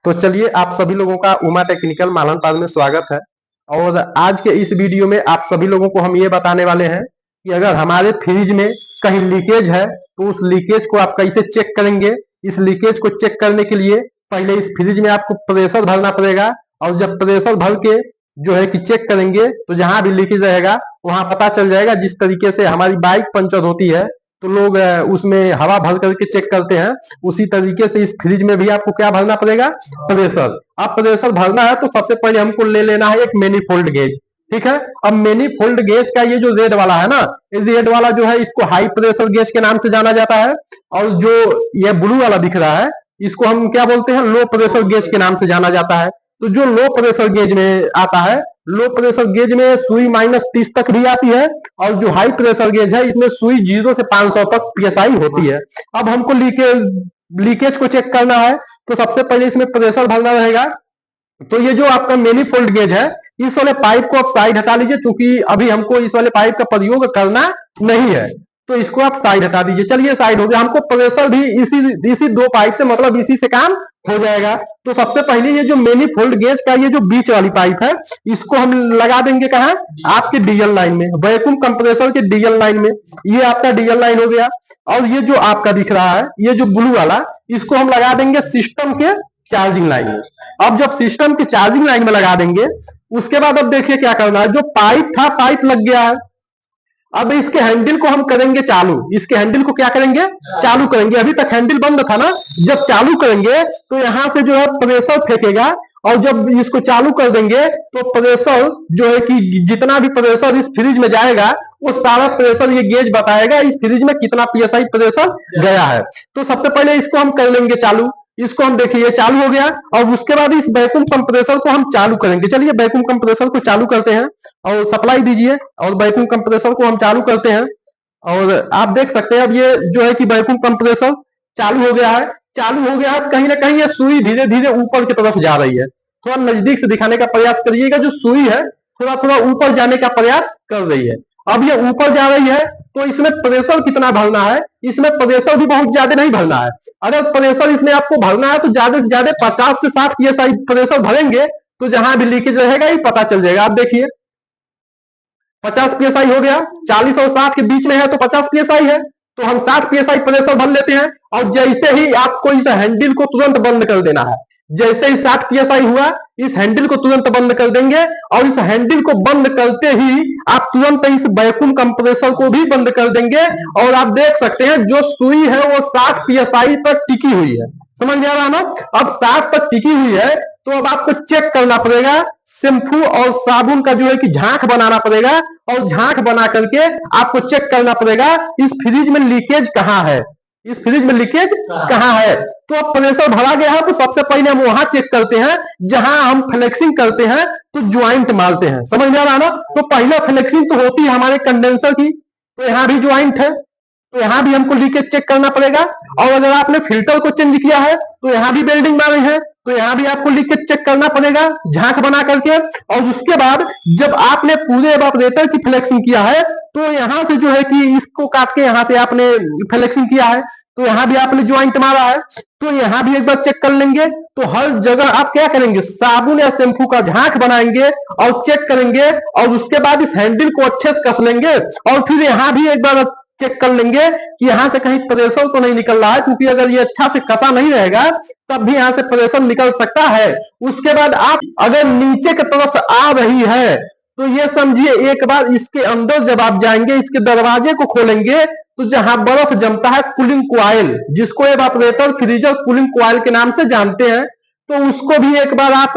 तो चलिए आप सभी लोगों का उमा टेक्निकल मालनपाल में स्वागत है। और आज के इस वीडियो में आप सभी लोगों को हम ये बताने वाले हैं कि अगर हमारे फ्रिज में कहीं लीकेज है तो उस लीकेज को आप कैसे चेक करेंगे। इस लीकेज को चेक करने के लिए पहले इस फ्रिज में आपको प्रेशर भरना पड़ेगा, और जब प्रेशर भर के जो है कि चेक करेंगे तो जहां भी लीकेज रहेगा वहां पता चल जाएगा। जिस तरीके से हमारी बाइक पंचर होती है तो लोग उसमें हवा भर करके चेक करते हैं, उसी तरीके से इस फ्रिज में भी आपको क्या भरना पड़ेगा, प्रेशर। अब प्रेशर भरना है तो सबसे पहले हमको ले लेना है एक मैनीफोल्ड गेज। ठीक है, अब मैनीफोल्ड गेज का ये जो रेड वाला है ना, ये रेड वाला जो है इसको हाई प्रेशर गेज के नाम से जाना जाता है, और जो ये ब्लू वाला दिख रहा है इसको हम क्या बोलते हैं, लो प्रेशर गेज के नाम से जाना जाता है। तो जो लो प्रेशर गेज में आता है, लो प्रेशर गेज में सुई -30 तक भी आती है, और जो हाई प्रेशर गेज है इसमें सुई 0 से 500 तक पीएसआई होती है। अब हमको लीकेज को चेक करना है तो सबसे पहले इसमें प्रेशर भरना रहेगा। तो ये जो आपका मैनीफोल्ड गेज है, इस वाले पाइप को आप साइड हटा लीजिए, क्योंकि अभी हमको इस वाले पाइप का प्रयोग करना नहीं है, तो इसको आप साइड हटा दीजिए। चलिए साइड हो गया, हमको प्रेशर भी इसी दो पाइप से, मतलब इसी से काम हो जाएगा। तो सबसे पहले ये जो मैनीफोल्ड गेज का ये जो बीच वाली पाइप है इसको हम लगा देंगे कहाँ, आपके डीएल लाइन में, वैक्यूम कंप्रेसर के डीएल लाइन में। ये आपका डीएल लाइन हो गया। और ये जो आपका दिख रहा है ये जो ब्लू वाला, इसको हम लगा देंगे सिस्टम के चार्जिंग लाइन में। अब जब सिस्टम के चार्जिंग लाइन में लगा देंगे उसके बाद अब देखिए क्या करना है। जो पाइप था, पाइप लग गया है, अब इसके हैंडल को हम करेंगे चालू। इसके हैंडल को क्या करेंगे, चालू करेंगे। अभी तक हैंडल बंद था ना, जब चालू करेंगे तो यहां से जो है प्रेशर फेंकेगा, और जब इसको चालू कर देंगे तो प्रेशर जो है कि जितना भी प्रेशर इस फ्रिज में जाएगा वो सारा प्रेशर ये गेज बताएगा इस फ्रिज में कितना पीएसआई प्रेशर गया है। तो सबसे पहले इसको हम कर लेंगे चालू। इसको हम देखिए ये चालू हो गया, और उसके बाद इस वैक्यूम कंप्रेसर को हम चालू करेंगे। चलिए वैक्यूम कंप्रेसर को चालू करते हैं, और सप्लाई दीजिए, और वैक्यूम कंप्रेसर को हम चालू करते हैं। और आप देख सकते हैं अब ये जो है कि वैक्यूम कंप्रेसर चालू हो गया है। चालू हो गया है, कहीं ना कहीं ये सुई धीरे धीरे ऊपर की तरफ जा रही है। थोड़ा नजदीक से दिखाने का प्रयास करिएगा। जो सुई है थोड़ा थोड़ा ऊपर जाने का प्रयास कर रही है। अब ये ऊपर जा रही है तो इसमें प्रेशर कितना भरना है, इसमें प्रेशर भी बहुत ज्यादा नहीं भरना है। अगर प्रेशर इसमें आपको भरना है तो ज्यादा से ज्यादा 50 से 60 पीएसआई प्रेशर भरेंगे तो जहां भी लीकेज रहेगा ही पता चल जाएगा। आप देखिए 50 पीएसआई हो गया, 40 और 60 के बीच में है तो 50 पीएसआई है, तो हम 60 पीएसआई प्रेशर भर लेते हैं। और जैसे ही आपको इस हैंडल को तुरंत बंद कर देना है, जैसे ही 60 पीएसआई हुआ इस हैंडल को तुरंत बंद कर देंगे, और इस हैंडल को बंद करते ही आप तुरंत इस वैक्यूम कंप्रेसर को भी बंद कर देंगे। और आप देख सकते हैं जो सुई है वो 60 पीएसआई तक टिकी हुई है। समझ में आ रहा ना, अब 60 तक टिकी हुई है तो अब आपको चेक करना पड़ेगा। शैम्पू और साबुन का जो है कि झांक बनाना पड़ेगा, और झांक बना करके आपको चेक करना पड़ेगा इस फ्रिज में लीकेज कहाँ है, इस फ्रिज में लीकेज कहाँ है। तो अब प्रेशर भरा गया है तो सबसे पहले हम वहां चेक करते हैं जहां हम फ्लेक्सिंग करते हैं तो ज्वाइंट मारते हैं। समझ में आ रहा ना, तो पहला फ्लेक्सिंग तो होती है हमारे कंडेंसर की, तो यहाँ भी ज्वाइंट है, तो यहाँ भी हमको लीकेज चेक करना पड़ेगा। और अगर आपने फिल्टर को चेंज किया है तो यहाँ भी बेल्डिंग मारे हैं, तो यहाँ भी आपको लीकेज चेक करना पड़ेगा झांक बना करके। और उसके बाद जब आपने पूरे इवापोरेटर की फ्लेक्सिंग किया है तो यहाँ से जो है कि इसको काट के यहाँ से आपने फ्लेक्सिंग किया है, तो यहाँ भी आपने ज्वाइंट मारा है, तो यहाँ भी एक बार चेक कर लेंगे। तो हर जगह आप क्या करेंगे, साबुन या शैम्पू का झांक बनाएंगे और चेक करेंगे, और उसके बाद इस हैंडल को अच्छे से कस लेंगे, और फिर यहाँ भी एक बार चेक कर लेंगे कि यहाँ से कहीं प्रेशर तो नहीं निकल रहा है, क्योंकि अगर ये अच्छा से कसा नहीं रहेगा तब भी यहाँ से प्रेशर निकल सकता है। उसके बाद आप अगर नीचे की तरफ आ रही है तो ये समझिए एक बार इसके अंदर जब आप जाएंगे, इसके दरवाजे को खोलेंगे तो जहां बर्फ जमता है, कूलिंग कॉइल, जिसको इवापोरेटर फ्रीजर कूलिंग कॉइल के नाम से जानते हैं, तो उसको भी एक बार आप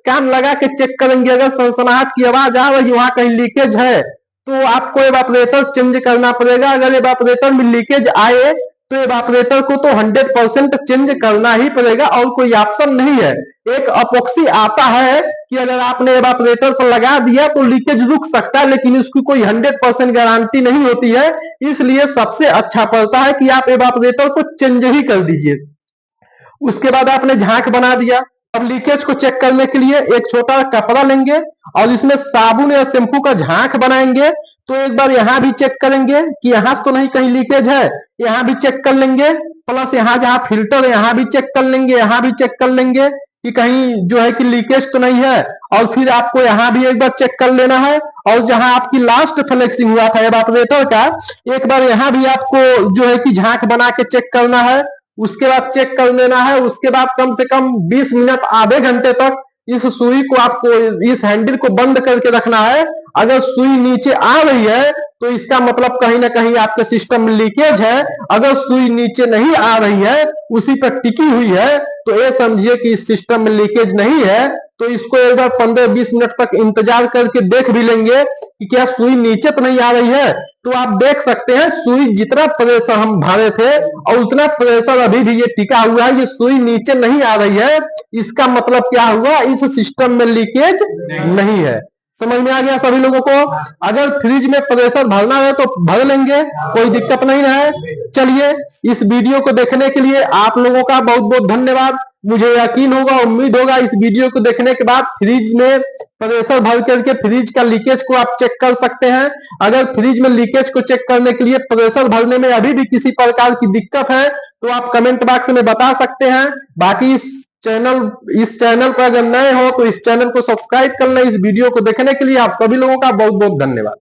कान लगा के चेक करेंगे। अगर सनसनाहट की आवाज आ रही, वहां कहीं लीकेज है तो आपको इवापोरेटर चेंज करना पड़ेगा। अगर इवापोरेटर में लीकेज आए तो इवापोरेटर को तो 100% चेंज करना ही पड़ेगा, और कोई ऑप्शन नहीं है। एक अपॉक्सी आता है कि अगर आपने इवापोरेटर पर लगा दिया तो लीकेज रुक सकता है, लेकिन इसकी कोई 100% गारंटी नहीं होती है। इसलिए सबसे अच्छा पड़ता है कि आप इवापोरेटर को चेंज ही कर दीजिए। उसके बाद आपने झांक बना दिया। अब लीकेज को चेक करने के लिए एक छोटा कपड़ा लेंगे और इसमें साबुन या शैम्पू का झांक बनाएंगे। तो एक बार यहाँ भी चेक करेंगे कि यहाँ तो नहीं कहीं लीकेज है, यहाँ भी चेक कर लेंगे। प्लस यहाँ जहाँ फिल्टर है यहाँ भी चेक कर लेंगे, यहाँ भी चेक कर लेंगे। कि कहीं जो है कि लीकेज तो नहीं है, और फिर आपको यहाँ भी एक बार चेक कर लेना है, और जहां आपकी लास्ट फ्लेक्सिंग हुआ था एवापोरेटर का, एक बार यहाँ भी आपको जो है कि झांक बना के चेक करना है। उसके बाद चेक कर लेना है। उसके बाद कम से कम 20 मिनट आधे घंटे तक इस सुई को आपको, इस हैंडल को बंद करके रखना है। अगर सुई नीचे आ रही है तो इसका मतलब कहीं ना कहीं आपके सिस्टम में लीकेज है। अगर सुई नीचे नहीं आ रही है, उसी पर टिकी हुई है, तो ये समझिए कि इस सिस्टम में लीकेज नहीं है। तो इसको एक बार 15-20 मिनट तक इंतजार करके देख भी लेंगे कि क्या सुई नीचे तो नहीं आ रही है। तो आप देख सकते हैं सुई जितना प्रेशर हम भरे थे और उतना प्रेशर अभी भी ये टिका हुआ है, ये सुई नीचे नहीं आ रही है। इसका मतलब क्या हुआ, इस सिस्टम में लीकेज नहीं है। समझ में आ गया सभी लोगों को। अगर फ्रिज में प्रेशर भरना है तो भर लेंगे, कोई दिक्कत नहीं है। चलिए, इस वीडियो को देखने के लिए आप लोगों का बहुत बहुत धन्यवाद। मुझे यकीन होगा, उम्मीद होगा इस वीडियो को देखने के बाद फ्रिज में प्रेशर भर करके फ्रिज का लीकेज को आप चेक कर सकते हैं। अगर फ्रिज में लीकेज को चेक करने के लिए प्रेशर भरने में अभी भी किसी प्रकार की दिक्कत है तो आप कमेंट बॉक्स में बता सकते हैं। बाकी इस चैनल पर अगर नए हो तो इस चैनल को सब्सक्राइब कर लें। इस वीडियो को देखने के लिए आप सभी लोगों का बहुत बहुत धन्यवाद।